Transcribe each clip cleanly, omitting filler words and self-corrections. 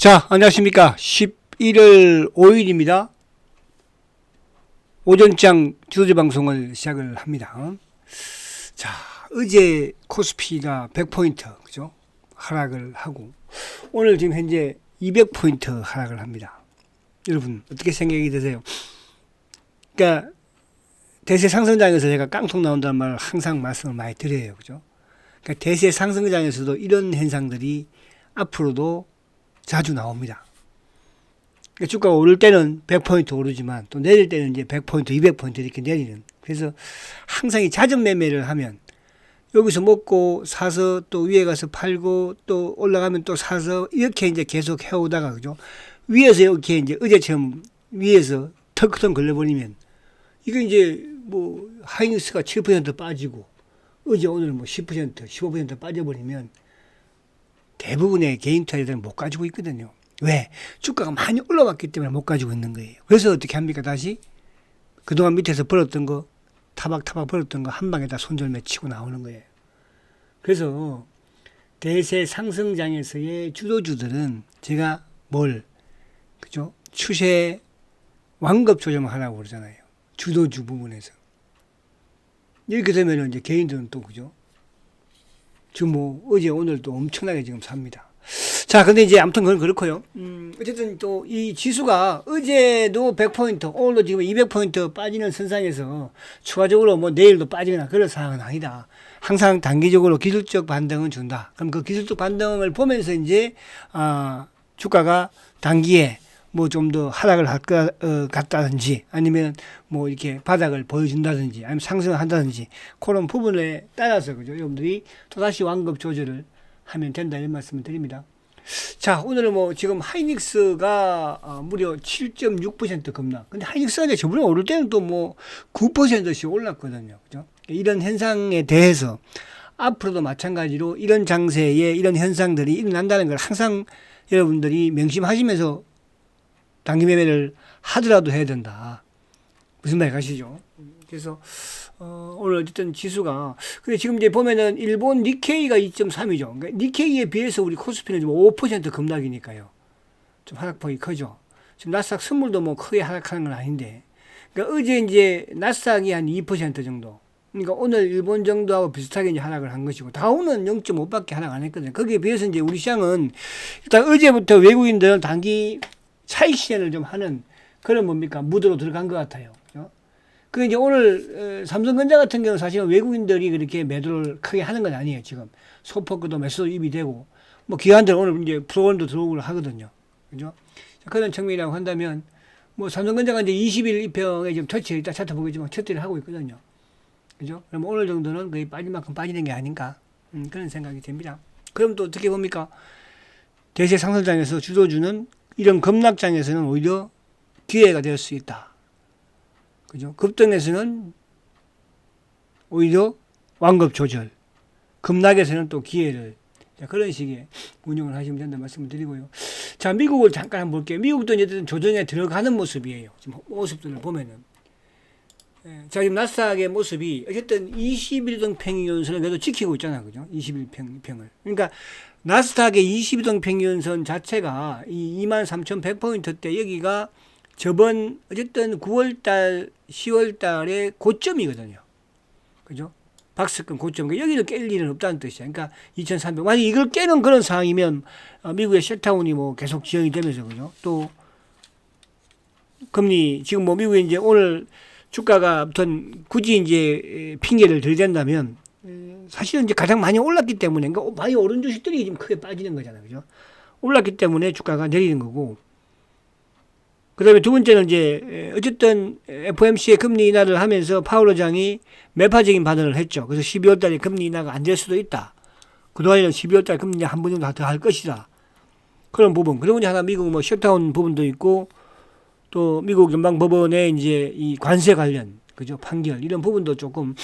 자, 안녕하십니까. 11월 5일입니다. 오전장 주도제 방송을 시작을 합니다. 자, 어제 코스피가 100포인트, 그죠? 하락을 하고, 오늘 지금 현재 200포인트 하락을 합니다. 여러분, 어떻게 생각이 드세요? 그러니까, 대세 상승장에서 제가 깡통 나온다는 말을 항상 말씀을 많이 드려요. 그죠? 그러니까 대세 상승장에서도 이런 현상들이 앞으로도 자주 나옵니다. 그러니까 주가가 오를 때는 100포인트 오르지만 또 내릴 때는 이제 100포인트, 200포인트 이렇게 내리는. 그래서 항상 이 잦은 매매를 하면 여기서 먹고 사서 또 위에 가서 팔고 또 올라가면 또 사서 이렇게 이제 계속 해오다가 그죠? 위에서 이렇게 이제 어제처럼 위에서 턱턱 걸려버리면 이게 이제 뭐 하이닉스가 7% 빠지고 어제 오늘 뭐 10%, 15% 빠져버리면 대부분의 개인 투자자들은 못 가지고 있거든요. 왜? 주가가 많이 올라왔기 때문에 못 가지고 있는 거예요. 그래서 어떻게 합니까? 다시 그동안 밑에서 벌었던 거 타박타박 벌었던 거 한 방에 다 손절매 치고 나오는 거예요. 그래서 대세 상승장에서의 주도주들은 제가 그죠? 추세 완급 조정을 하라고 그러잖아요. 주도주 부분에서. 이렇게 되면 이제 개인들은 또 그죠? 지금 뭐 어제 오늘 또 엄청나게 지금 삽니다. 자, 근데 이제 아무튼 그건 그렇고요. 어쨌든 또 이 지수가 어제도 100포인트, 오늘도 지금 200포인트 빠지는 선상에서 추가적으로 뭐 내일도 빠지거나 그런 상황은 아니다. 항상 단기적으로 기술적 반등은 준다. 그럼 그 기술적 반등을 보면서 이제 주가가 단기에 뭐 좀 더 하락을 할 것 같다든지 아니면 뭐 이렇게 바닥을 보여준다든지 아니면 상승을 한다든지 그런 부분에 따라서 그죠 여러분들이 또다시 완급 조절을 하면 된다 이런 말씀을 드립니다. 자, 오늘은 뭐 지금 하이닉스가 무려 7.6% 급락. 근데 하이닉스가 이제 저번에 오를 때는 또 뭐 9%씩 올랐거든요. 그죠? 이런 현상에 대해서 앞으로도 마찬가지로 이런 장세에 이런 현상들이 일어난다는 걸 항상 여러분들이 명심하시면서 단기 매매를 하더라도 해야 된다. 무슨 말 가시죠? 그래서 오늘 어쨌든 지수가 근데 지금 이제 보면은 일본 니케이가 2.3이죠. 그러니까 니케이에 비해서 우리 코스피는 좀 5% 급락이니까요. 좀 하락폭이 크죠. 지금 나스닥 선물도 뭐 크게 하락하는 건 아닌데. 그러니까 어제 이제 나스닥이 한 2% 정도. 그러니까 오늘 일본 정도하고 비슷하게 이제 하락을 한 것이고 다우는 0.5밖에 하락 안 했거든요. 거기에 비해서 이제 우리 시장은 일단 어제부터 외국인들은 단기 차익 실현을 좀 하는 그런 뭡니까 무드로 들어간 것 같아요. 그 이제 오늘 삼성전자 같은 경우는 사실은 외국인들이 그렇게 매도를 크게 하는 건 아니에요. 지금 소폭도 매수 입이 되고 뭐 기관들 오늘 이제 프로그램도 들어오고 하거든요. 그죠? 그런 측면이라고 한다면 뭐 삼성전자가 이제 20일 이평에 지금 터치 이따 차트 보겠지만 터치를 하고 있거든요. 그죠? 그럼 오늘 정도는 거의 빠질 만큼 빠지는 게 아닌가 그런 생각이 듭니다. 그럼 또 어떻게 봅니까? 대세 상승장에서 주도주는 이런 급락장에서는 오히려 기회가 될 수 있다. 그죠? 급등에서는 오히려 완급 조절, 급락에서는 또 기회를 그런 식의 운영을 하시면 된다 말씀을 드리고요. 자, 미국을 잠깐 한번 볼게요. 미국도 이제 조정에 들어가는 모습이에요. 지금 모습들을 보면은. 자, 지금 나스닥의 모습이 어쨌든 21등 평균선을 그래도 지키고 있잖아요. 그죠? 21평을. 그러니까 나스닥의 22등 평균선 자체가 이 23,100포인트 대 여기가 저번 어쨌든 9월달, 10월달의 고점이거든요. 그죠? 박스권 고점. 여기를 깰 일은 없다는 뜻이야. 그러니까 2,300. 만약 이걸 깨는 그런 상황이면 미국의 셧다운이 뭐 계속 지연이 되면서 그죠? 또 금리 지금 뭐 미국에 이제 오늘 주가가 아무튼 굳이 이제 핑계를 들이댄다면 사실은 이제 가장 많이 올랐기 때문에 그러니까 많이 오른 주식들이 지금 크게 빠지는 거잖아요. 그죠? 올랐기 때문에 주가가 내리는 거고. 그 다음에 두 번째는 이제, 어쨌든 FOMC의 금리 인하를 하면서 파월 의장이 매파적인 반응을 했죠. 그래서 12월 달에 금리 인하가 안 될 수도 있다. 그동안에는 12월 달 금리 한 번 정도 더 할 것이다. 그런 부분. 그리고 이제 하나 미국 뭐 셧다운 부분도 있고, 또 미국 연방법원의 이제 이 관세 관련, 그죠? 판결, 이런 부분도 조금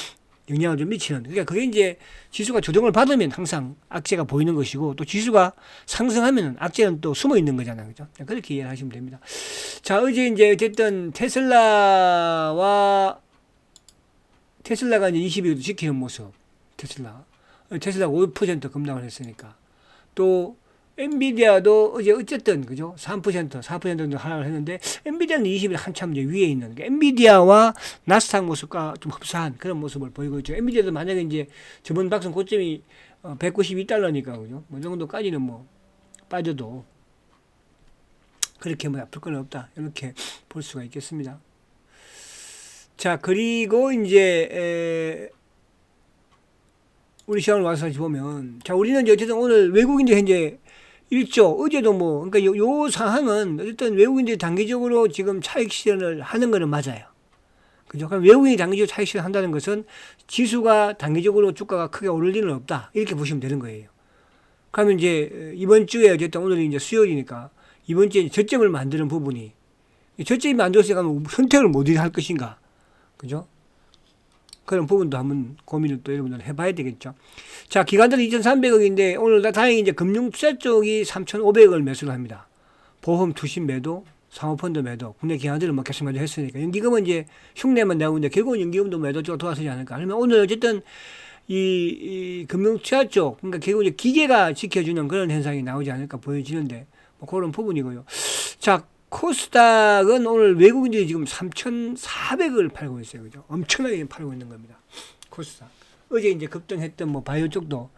영향을 좀 미치는. 그러니까 그게 이제 지수가 조정을 받으면 항상 악재가 보이는 것이고 또 지수가 상승하면 악재는 또 숨어 있는 거잖아요. 그죠? 그렇게 이해를 하시면 됩니다. 자, 어제 이제 어쨌든 테슬라가 이제 20일도 지키는 모습. 테슬라가 5% 급락을 했으니까. 또 엔비디아도 어제 어쨌든 그죠? 3%, 4% 정도 하락을 했는데 엔비디아는 20일 한참 이제 위에 있는 게 엔비디아와 나스닥 모습과 좀 흡사한 그런 모습을 보이고 있죠. 엔비디아도 만약에 이제 저번 박스 고점이 192달러니까 그죠? 뭐 정도까지는 뭐 빠져도 그렇게 뭐 아플 건 없다 이렇게 볼 수가 있겠습니다. 자 그리고 이제 우리 시간을 와서 다시 보면 자 우리는 이제 어쨌든 오늘 외국인들 현재 1조 어제도 뭐 그러니까 요 상황은 어쨌든 외국인들이 단기적으로 지금 차익 실현을 하는 거는 맞아요. 그죠? 그럼 외국인이 단기적으로 차익 실현 한다는 것은 지수가 단기적으로 주가가 크게 오를 리는 없다 이렇게 보시면 되는 거예요. 그러면 이제 이번 주에 어쨌든 오늘이 이제 수요일이니까 이번 주에 저점을 만드는 부분이 저점이 만들었으니까 선택을 못 할 것인가 그죠? 그런 부분도 한번 고민을 또 여러분들 해봐야 되겠죠. 자, 기관들은 2,300억인데 오늘 다행히 이제 금융투자 쪽이 3,500억을 매수를 합니다. 보험 투신 매도, 사모펀드 매도, 국내 기관들은 뭐 계속 매도 했으니까 연기금은 이제 흉내만 내고 있는데 결국은 연기금도 매도 쪽으로 돌아서지 않을까. 그러면 오늘 어쨌든 이 금융투자 쪽, 그러니까 결국 이제 기계가 지켜주는 그런 현상이 나오지 않을까 보여지는데 뭐 그런 부분이고요. 자. 코스닥은 오늘 외국인들이 지금 3,400을 팔고 있어요. 그죠? 엄청나게 팔고 있는 겁니다. 코스닥. 어제 이제 급등했던 뭐 바이오 쪽도,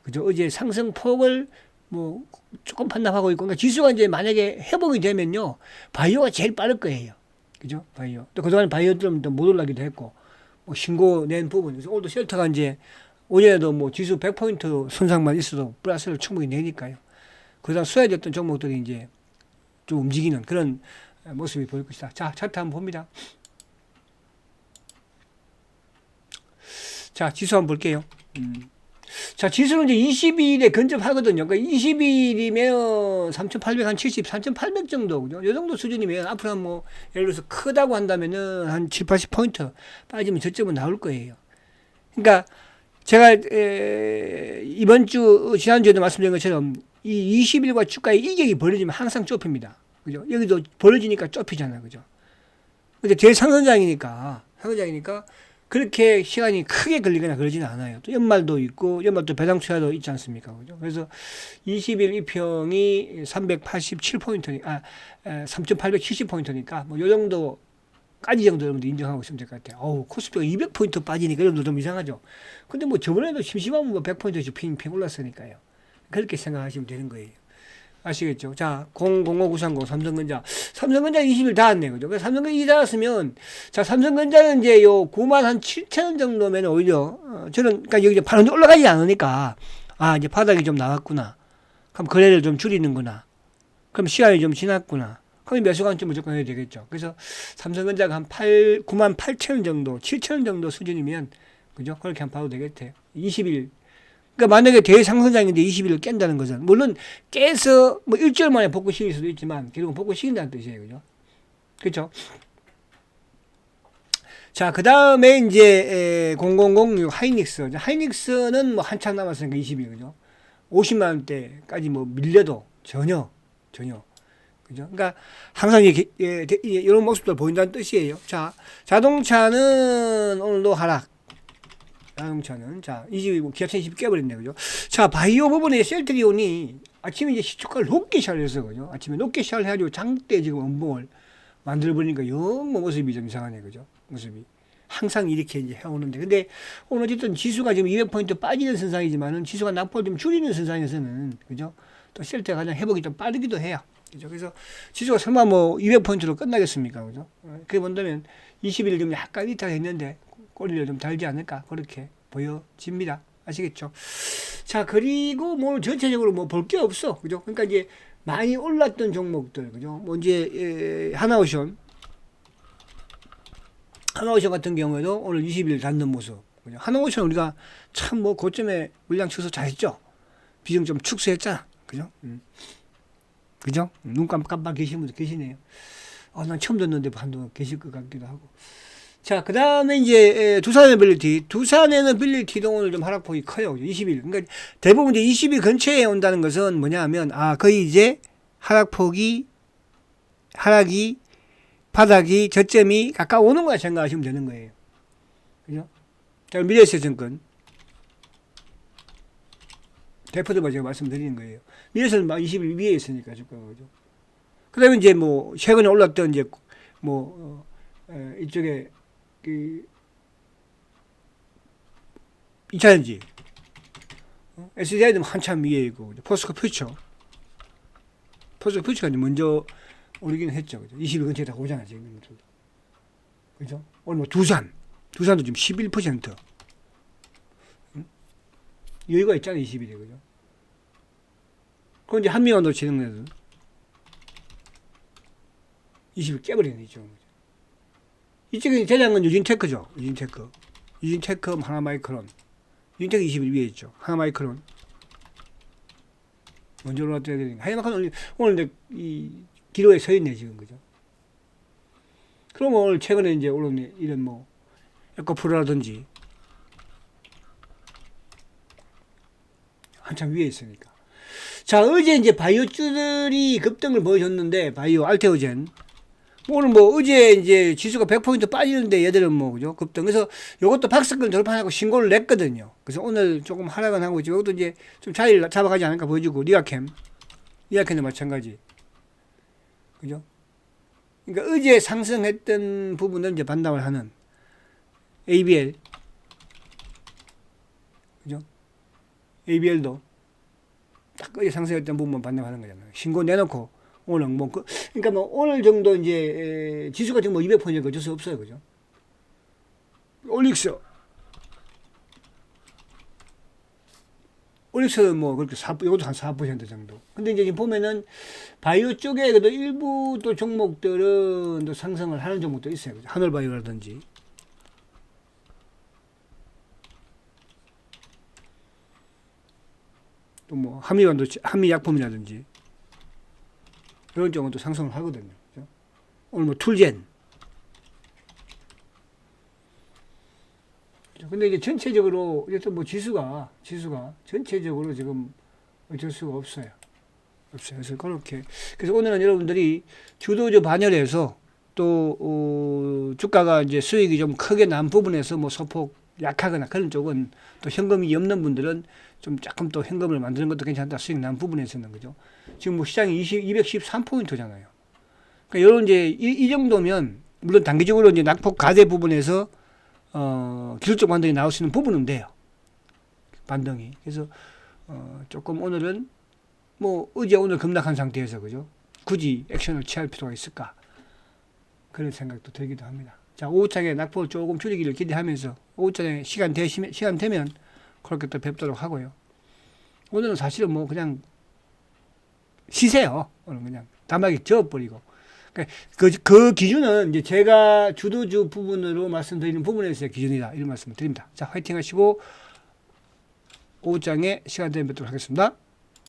그죠? 어제 상승폭을 뭐 조금 반납하고 있고, 그러니까 지수가 이제 만약에 회복이 되면요, 바이오가 제일 빠를 거예요. 그죠? 바이오. 또 그동안 바이오들은 또 못 올라가기도 했고, 뭐 신고 낸 부분. 그래서 오늘도 쉘터가 이제 오늘에도 뭐 지수 100포인트 손상만 있어도 플러스를 충분히 내니까요. 그다음 수혜됐던 종목들이 이제 좀 움직이는 그런 모습이 보일 것이다. 자, 차트 한번 봅니다. 자, 지수 한번 볼게요. 자, 지수는 이제 22일에 근접하거든요. 그러니까 22일이면 3,870, 3,800 정도, 그죠? 이 정도 수준이면 앞으로 뭐, 예를 들어서 크다고 한다면은 한 7, 80포인트 빠지면 저점은 나올 거예요. 그러니까 제가 이번 주, 지난주에도 말씀드린 것처럼 이 20일과 주가의 이격이 벌어지면 항상 좁힙니다. 그죠? 여기도 벌어지니까 좁히잖아요. 그죠? 근데 제일 상승장이니까 그렇게 시간이 크게 걸리거나 그러지는 않아요. 또 연말도 있고, 연말도 배당 투자도 있지 않습니까? 그죠? 그래서 20일 이평이 387포인트니까, 3,870포인트니까, 뭐, 요 정도까지 정도 여러분들 인정하고 있으면 될 것 같아요. 어우, 코스피가 200포인트 빠지니까 여러분들 좀 이상하죠? 근데 뭐, 저번에도 심심하면 뭐 100포인트씩 핑 올랐으니까요. 그렇게 생각하시면 되는 거예요. 아시겠죠? 자, 005930 삼성전자. 삼성전자 20일 닿았네. 그죠? 삼성전자 20일 닿았으면, 자, 삼성전자는 이제 요 9만 한 7천 정도면 오히려, 저는, 그러니까 여기 이제 바로 올라가지 않으니까, 아, 이제 바닥이 좀 나왔구나. 그럼 거래를 좀 줄이는구나. 그럼 시간이 좀 지났구나. 그럼 매수관점 무조건 해야 되겠죠. 그래서 삼성전자가 한 9만 8천 정도, 7천 정도 수준이면, 그죠? 그렇게 한번 봐도 되겠대요. 20일. 그러니까 만약에 대상승장인데 20일을 깬다는 것은 물론 깨서 뭐 일주일 만에 복구 시킬 수도 있지만 결국은 복구 시킨다는 뜻이에요. 그죠? 그렇죠? 자, 그다음에 이제 0006 하이닉스. 하이닉스는 뭐 한참 남았으니까 20일. 그죠? 50만 원대까지 뭐 밀려도 전혀 그죠? 그러니까 항상 이런 모습들 보인다는 뜻이에요. 자, 자동차는 오늘도 하락. 자동차는 자 20일 기합차 20 깨버렸네. 그죠? 자, 바이오 부분에 셀트리온이 아침에 이제 시초가를 높게 시작을 했어. 그죠? 아침에 높게 시작을 해가지고 장대 지금 원봉을 만들어버리니까 영 모습이 좀 이상하네. 그죠? 모습이 항상 이렇게 이제 해오는데, 근데 오늘 어쨌든 지수가 지금 200포인트 빠지는 선상이지만은 지수가 낙폭을 좀 줄이는 선상에서는, 그죠? 또 셀트가 가장 회복이 좀 빠르기도 해요. 그죠? 그래서 지수가 설마 뭐 200포인트로 끝나겠습니까? 그죠? 그게 본다면 20일 좀 약간 이탈했는데 꼬리를 좀 달지 않을까 그렇게 보여집니다. 아시겠죠? 자, 그리고 뭐 전체적으로 뭐 볼 게 없어. 그죠? 그러니까 이제 많이 올랐던 종목들, 그죠? 뭐 이제 하나오션 같은 경우에도 오늘 20일 닿는 모습. 그죠? 하나오션 우리가 참 뭐 고점에 물량 쳐서 잘했죠. 비중 좀 축소했잖아. 그죠? 그죠? 눈 깜빡 계신 분들 계시네요. 난 처음 듣는데 반도 계실 것 같기도 하고. 자, 그 다음에 이제 두산에는 빌리티도 오늘 좀 하락폭이 커요. 20일. 그러니까 대부분 이제 20일 근처에 온다는 것은 뭐냐 하면, 거의 이제 하락이, 바닥이, 저점이 가까워 오는 거라 생각하시면 되는 거예요. 그죠? 자, 미래에셋증권. 대표들만 제가 말씀드리는 거예요. 미래에서는 막 20일 위에 있으니까 주가가 그죠. 그다음에 이제 뭐 최근에 올랐던 이제 뭐 이쪽에 그 2차전지 SDI는 한참 위에 있고 포스코 퓨처가 이제 먼저 오르긴 했죠. 그죠? 20일 근처에 다 오잖아 지금. 그죠? 오늘 뭐 두산도 지금 11%. 응? 여유가 있잖아 20일에 그죠? 그럼 이제 한미완도 진흥내도 20일 깨버리네 이쪽. 이쪽에 대장은 유진테크죠. 유진테크 하나마이크론. 유진테크 20일 위에 있죠. 하나마이크론. 먼저 올라왔다야 되니까. 하나마이크론 오늘 이 기로에 서 있네 지금 그죠? 그럼 오늘 최근에 이제 오른 이런 뭐 에코프로라든지 한참 위에 있으니까. 자, 어제 이제 바이오주들이 급등을 보여줬는데 바이오 알테오젠 오늘 뭐 어제 이제 지수가 100포인트 빠지는데 얘들은 뭐 그죠 급등. 그래서 이것도 박스권 돌파하고 신고를 냈거든요. 그래서 오늘 조금 하락은 하고 있죠. 이것도 이제 좀 자리를 잡아가지 않을까 보여주고 리아캠도 마찬가지. 그죠? 그러니까 어제 상승했던 부분은 이제 반납을 하는 ABL, 그죠? ABL도 딱 어제 상승했던 부분만 반납하는 거잖아요. 신고 내놓고 오늘 뭐 그러니까 뭐 오늘 정도 이제 지수가 지금 뭐 200%니까 어쩔 수 없어요, 그죠? 올릭스는 뭐 그렇게 이것도 한 4% 정도. 근데 이제 지금 보면은 바이오 쪽에 그래도 일부 또 종목들은 또 상승을 하는 종목도 있어요. 그죠? 하늘바이오라든지. 또 뭐 한미약품이라든지 이런 쪽은 또 상승을 하거든요. 그죠? 오늘 뭐 툴젠. 근데 이제 전체적으로 어쨌든 뭐 지수가 전체적으로 지금 어쩔 수가 없어요. 그래서 그렇게. 그래서 오늘은 여러분들이 주도주 반열에서 또 주가가 이제 수익이 좀 크게 난 부분에서 뭐 소폭 약하거나 그런 쪽은 또 현금이 없는 분들은 좀 조금 또 현금을 만드는 것도 괜찮다. 수익 난 부분에서는 그죠. 지금 뭐 시장이 213포인트잖아요. 그러니까 이런 이제 이 정도면 물론 단기적으로 이제 낙폭 가대 부분에서 기술적 반등이 나올 수 있는 부분은 돼요. 반등이. 그래서 조금 오늘은 뭐 어제 오늘 급락한 상태에서 그죠? 굳이 액션을 취할 필요가 있을까? 그런 생각도 들기도 합니다. 자, 오후장에 낙폭을 조금 줄이기를 기대하면서 오후장에 시간 되면 그렇게 또 뵙도록 하고요. 오늘은 사실은 뭐 그냥 시세요. 오늘 그냥 담하게 저어버리고. 그 기준은 이제 제가 주도주 부분으로 말씀드리는 부분에서의 기준이다. 이런 말씀을 드립니다. 자, 화이팅 하시고 오후장에 시간 되면 뵙도록 하겠습니다.